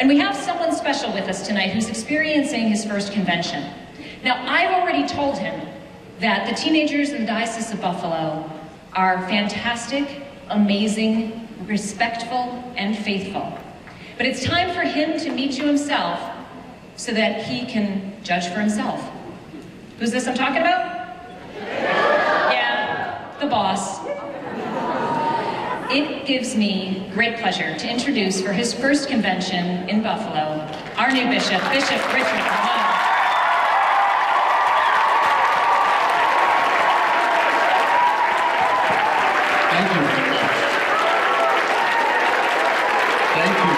And we have someone special with us tonight who's experiencing his first convention. Now, I've already told him that the teenagers in the Diocese of Buffalo are fantastic, amazing, respectful, and faithful. But it's time for him to meet you himself so that he can judge for himself. Who's this I'm talking about? Yeah, the boss. It gives me great pleasure to introduce for his first convention in Buffalo, our new bishop, Bishop Richard Ramon. Thank you very much. Thank you.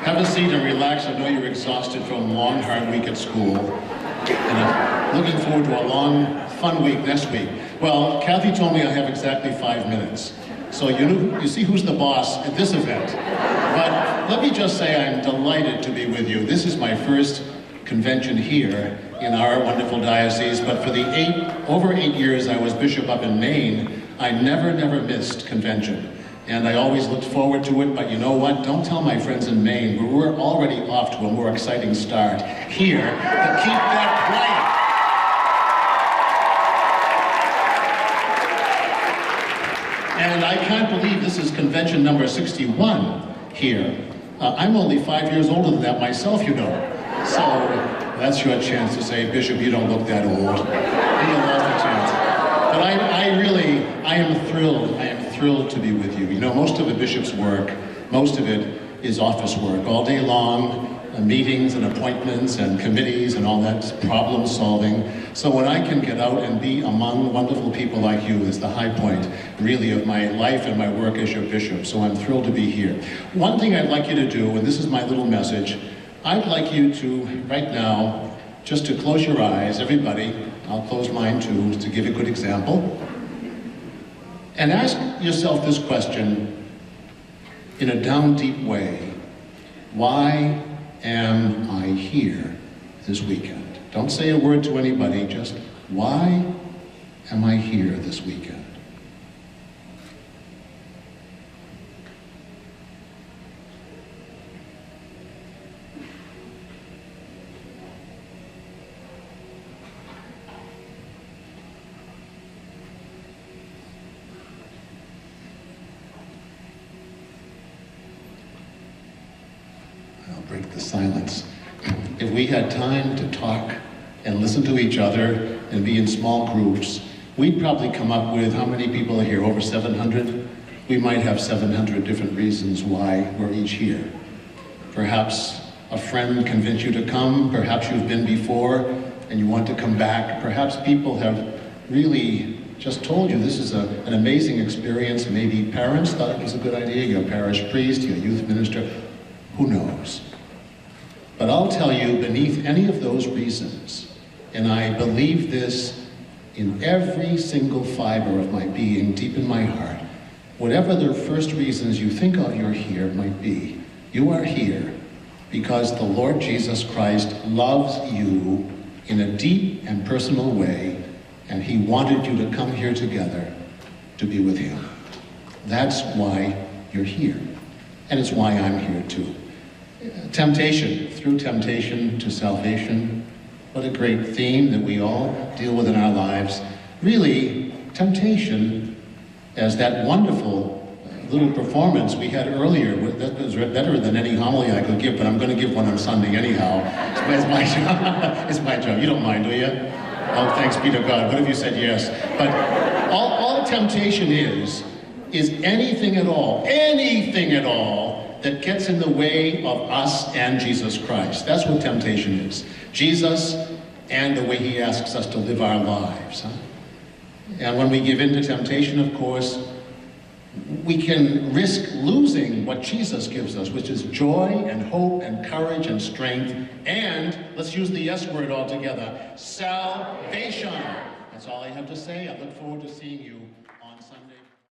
Have a seat and relax. I know you're exhausted from a long, hard week at school. And I'm looking forward to a long, fun week next week. Well, Kathy told me I have exactly 5 minutes. So you see who's the boss at this event. But let me just say I'm delighted to be with you. This is my first convention here in our wonderful diocese, but for the over 8 years I was bishop up in Maine, I never missed convention. And I always looked forward to it, but you know what? Don't tell my friends in Maine, we're already off to a more exciting start here to keep that quiet. And I can't believe this is convention number 61 here. I'm only 5 years older than that myself, you know. So that's your chance to say, Bishop, you don't look that old. You lost a chance. But I am thrilled to be with you. You know, most of the bishop's work, most of it is office work, all day long, meetings and appointments and committees and all that problem solving. So when I can get out and be among wonderful people like you is the high point, really, of my life and my work as your bishop. So I'm thrilled to be here. One thing I'd like you to do, and this is my little message, I'd like you to, right now, just to close your eyes, everybody, I'll close mine too, to give a good example, and ask yourself this question in a down deep way. Why am I here this weekend? Don't say a word to anybody, just why am I here this weekend? Break the silence. If we had time to talk and listen to each other and be in small groups, we'd probably come up with, how many people are here, over 700? We might have 700 different reasons why we're each here. Perhaps a friend convinced you to come, perhaps you've been before and you want to come back. Perhaps people have really just told you this is an amazing experience. Maybe parents thought it was a good idea, your parish priest, your youth minister, who knows? But I'll tell you, beneath any of those reasons, and I believe this in every single fiber of my being, deep in my heart, whatever the first reasons you think of you're here might be, you are here because the Lord Jesus Christ loves you in a deep and personal way, and he wanted you to come here together to be with him. That's why you're here, and it's why I'm here too. Temptation, through temptation to salvation. What a great theme that we all deal with in our lives. Really, temptation, as that wonderful little performance we had earlier, that was better than any homily I could give, but I'm going to give one on Sunday anyhow. It's my job. It's my job. You don't mind, do you? Oh, thanks be to God. What if you said yes? But all temptation is anything at all that gets in the way of us and Jesus Christ. That's what temptation is. Jesus and the way he asks us to live our lives. Huh? And when we give in to temptation, of course, we can risk losing what Jesus gives us, which is joy and hope and courage and strength, and, let's use the S word all together, salvation. That's all I have to say. I look forward to seeing you